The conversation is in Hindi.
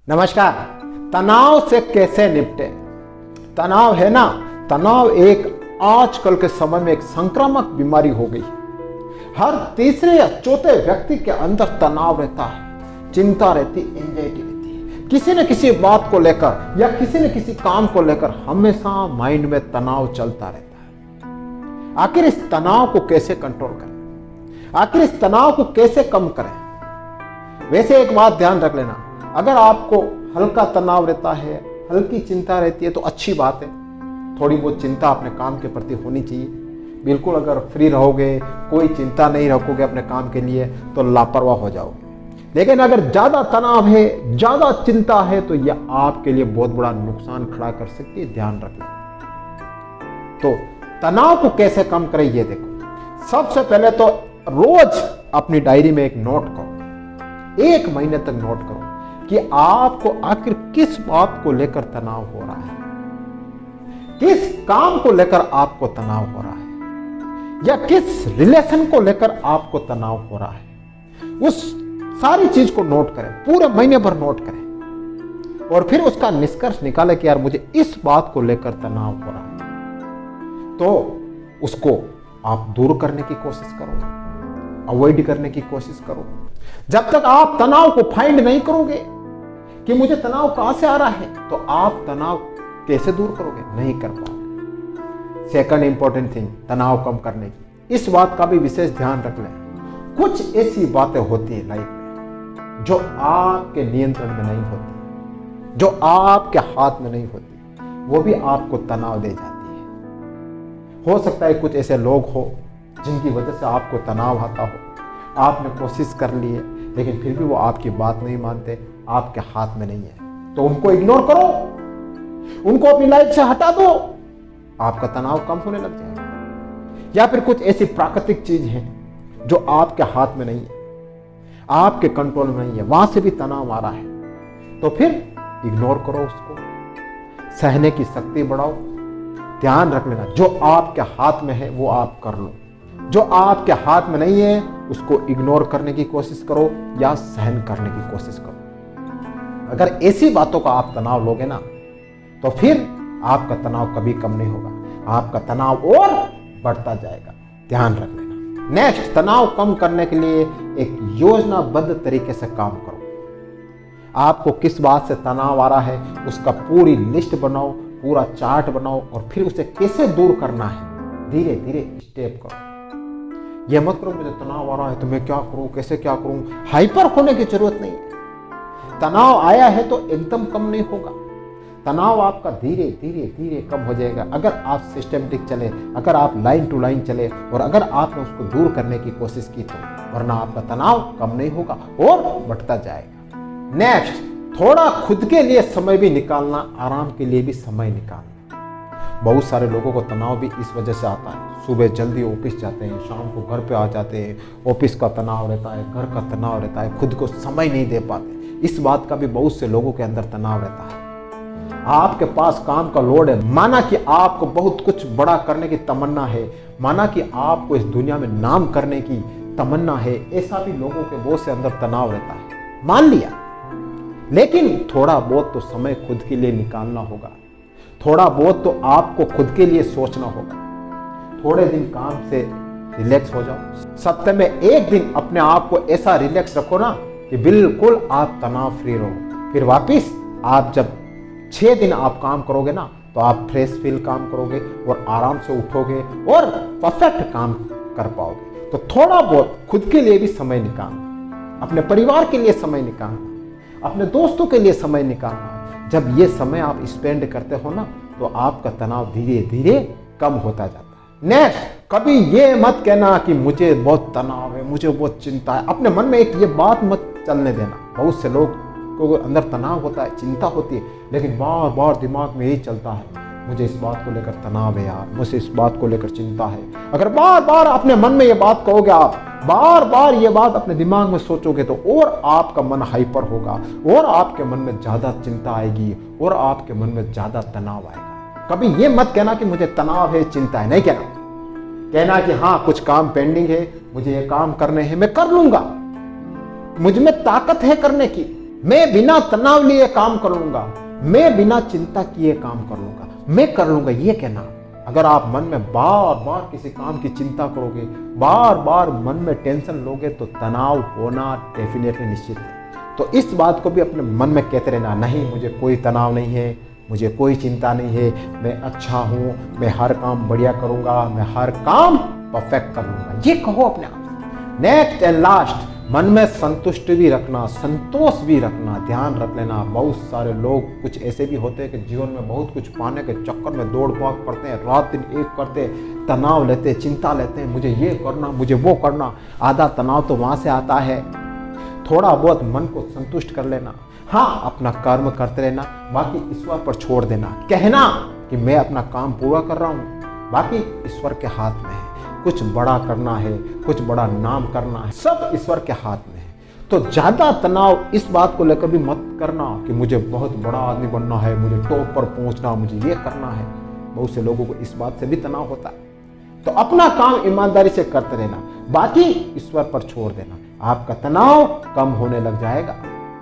नमस्कार। तनाव से कैसे निपटे? तनाव है ना, तनाव एक आजकल के समय में एक संक्रामक बीमारी हो गई है। हर तीसरे या चौथे व्यक्ति के अंदर तनाव रहता है, चिंता रहती, एंजाइटी रहती है। किसी न किसी बात को लेकर या किसी न किसी काम को लेकर हमेशा माइंड में तनाव चलता रहता है। आखिर इस तनाव को कैसे कंट्रोल करें? आखिर इस तनाव को कैसे कम करें? वैसे एक बात ध्यान रख लेना, अगर आपको हल्का तनाव रहता है, हल्की चिंता रहती है तो अच्छी बात है। थोड़ी बहुत चिंता अपने काम के प्रति होनी चाहिए। बिल्कुल अगर फ्री रहोगे, कोई चिंता नहीं रखोगे अपने काम के लिए तो लापरवाह हो जाओगे। लेकिन अगर ज्यादा तनाव है, ज्यादा चिंता है तो यह आपके लिए बहुत बड़ा नुकसान खड़ा कर सकती है, ध्यान रखना। तो तनाव को कैसे कम करें ये देखो। सबसे पहले तो रोज अपनी डायरी में एक नोट करो, 1 महीने तक नोट करो कि आपको आखिर किस बात को लेकर तनाव हो रहा है, किस काम को लेकर आपको तनाव हो रहा है, या किस रिलेशन को लेकर आपको तनाव हो रहा है। उस सारी चीज को नोट करें, पूरे महीने भर नोट करें और फिर उसका निष्कर्ष निकालें कि यार मुझे इस बात को लेकर तनाव हो रहा है। तो उसको आप दूर करने की कोशिश करो, अवॉइड करने की कोशिश करो। जब तक आप तनाव को फाइंड नहीं करोगे कि मुझे तनाव कहां से आ रहा है, तो आप तनाव कैसे दूर करोगे? नहीं कर पाओगे। सेकंड इंपॉर्टेंट थिंग, तनाव कम करने की, इस बात का भी विशेष ध्यान रख लें। कुछ ऐसी बातें होती है लाइफ में जो आपके नियंत्रण में नहीं होती, जो आपके हाथ में नहीं होती, वो भी आपको तनाव दे जाती है। हो सकता है कुछ ऐसे लोग हो जिनकी वजह से आपको तनाव आता हो, आपने कोशिश कर ली है लेकिन फिर भी वो आपकी बात नहीं मानते, आपके हाथ में नहीं है, तो उनको इग्नोर करो, उनको अपनी लाइफ से हटा दो, आपका तनाव कम होने लग जाएगा। या फिर कुछ ऐसी प्राकृतिक चीज है जो आपके हाथ में नहीं है, आपके कंट्रोल में नहीं है, वहां से भी तनाव आ रहा है, तो फिर इग्नोर करो उसको, सहने की शक्ति बढ़ाओ। ध्यान रख लेना, जो आपके हाथ में है वो आप कर लो, जो आपके हाथ में नहीं है उसको इग्नोर करने की कोशिश करो या सहन करने की कोशिश करो। अगर ऐसी बातों का आप तनाव लोगे ना तो फिर आपका तनाव कभी कम नहीं होगा, आपका तनाव और बढ़ता जाएगा। ध्यान रख लेना। नेक्स्ट, तनाव कम करने के लिए एक योजनाबद्ध तरीके से काम करो। आपको किस बात से तनाव आ रहा है उसका पूरी लिस्ट बनाओ, पूरा चार्ट बनाओ और फिर उसे कैसे दूर करना है धीरे धीरे स्टेप करो। यह मत करो मुझे तनाव आ रहा है तो मैं क्या करूं, कैसे क्या करूं। हाइपर होने की जरूरत नहीं है। तनाव आया है तो एकदम कम नहीं होगा, तनाव आपका धीरे धीरे धीरे कम हो जाएगा अगर आप सिस्टमेटिक चले, अगर आप लाइन टू लाइन चले और अगर आपने उसको दूर करने की कोशिश की तो, वरना आपका तनाव कम नहीं होगा और बढ़ता जाएगा। नेक्स्ट, थोड़ा खुद के लिए समय भी निकालना, आराम के लिए भी समय निकालना। बहुत सारे लोगों को तनाव भी इस वजह से आता है, सुबह जल्दी ऑफिस जाते हैं, शाम को घर पे आ जाते हैं, ऑफिस का तनाव रहता है, घर का तनाव रहता है, खुद को समय नहीं दे पाते। इस बात का भी बहुत से लोगों के अंदर तनाव रहता है। आपके पास काम का लोड है, माना कि आपको बहुत कुछ बड़ा करने की तमन्ना है, माना कि आपको इस दुनिया में नाम करने की तमन्ना है, ऐसा भी लोगों के बहुत से अंदर तनाव रहता है, मान लिया। लेकिन थोड़ा बहुत तो समय खुद के लिए निकालना होगा, थोड़ा बहुत तो आपको खुद के लिए सोचना होगा। थोड़े दिन काम से रिलैक्स हो जाओ, सप्ताह में एक दिन अपने आप को ऐसा रिलैक्स रखो ना कि बिल्कुल आप तनाव फ्री रहो। फिर वापिस आप जब 6 दिन आप काम करोगे ना तो आप फ्रेश फील काम करोगे और आराम से उठोगे और परफेक्ट काम कर पाओगे। तो थोड़ा बहुत खुद के लिए भी समय निकालना, अपने परिवार के लिए समय निकालना, अपने दोस्तों के लिए समय निकालना। जब ये समय आप स्पेंड करते हो ना तो आपका तनाव धीरे धीरे कम होता जाता है। नेक्स्ट, कभी ये मत कहना कि मुझे बहुत तनाव है, मुझे बहुत चिंता है। अपने मन में एक ये बात मत चलने देना। बहुत से लोग को अंदर तनाव होता है, चिंता होती है, लेकिन बार बार दिमाग में यही चलता है मुझे इस बात को लेकर तनाव है यार, मुझे इस बात को लेकर चिंता है। अगर बार बार अपने मन में ये बात कहोगे, आप बार बार ये बात अपने दिमाग में सोचोगे तो और आपका मन हाइपर होगा और आपके मन में ज्यादा चिंता आएगी और आपके मन में ज्यादा तनाव आएगा। कभी ये मत कहना कि मुझे तनाव है, चिंता है, नहीं कहना। कहना कि हाँ कुछ काम पेंडिंग है, मुझे ये काम करने हैं, मैं कर लूंगा, मुझ में ताकत है करने की, मैं बिना तनाव लिए काम कर लूंगा, मैं बिना चिंता किए काम कर लूंगा, मैं कर लूंगा, ये कहना। अगर आप मन में बार बार किसी काम की चिंता करोगे, बार बार मन में टेंशन लोगे, तो तनाव होना डेफिनेटली निश्चित है। तो इस बात को भी अपने मन में कहते रहना, नहीं मुझे कोई तनाव नहीं है, मुझे कोई चिंता नहीं है, मैं अच्छा हूँ, मैं हर काम बढ़िया करूँगा, मैं हर काम परफेक्ट कर लूँगा, ये कहो अपने आप से। नेक्स्ट एंड लास्ट, मन में संतुष्टि भी रखना, संतोष भी रखना, ध्यान रख लेना। बहुत सारे लोग कुछ ऐसे भी होते हैं कि जीवन में बहुत कुछ पाने के चक्कर में दौड़ भाग करते हैं, रात दिन एक करते हैं, तनाव लेते हैं, चिंता लेते हैं, मुझे ये करना, मुझे वो करना। आधा तनाव तो वहाँ से आता है। थोड़ा बहुत मन को संतुष्ट कर लेना, हाँ अपना कर्म करते रहना, बाकी ईश्वर पर छोड़ देना। कहना कि मैं अपना काम पूरा कर रहा हूँ, बाकी ईश्वर के हाथ में है। कुछ बड़ा करना है, कुछ बड़ा नाम करना है, सब ईश्वर के हाथ में है। तो ज्यादा तनाव इस बात को लेकर भी मत करना कि मुझे बहुत बड़ा आदमी बनना है, मुझे टॉप पर पहुंचना, मुझे ये करना है। बहुत से लोगों को इस बात से भी तनाव होता है। तो अपना काम ईमानदारी से करते रहना, बाकी ईश्वर पर छोड़ देना, आपका तनाव कम होने लग जाएगा।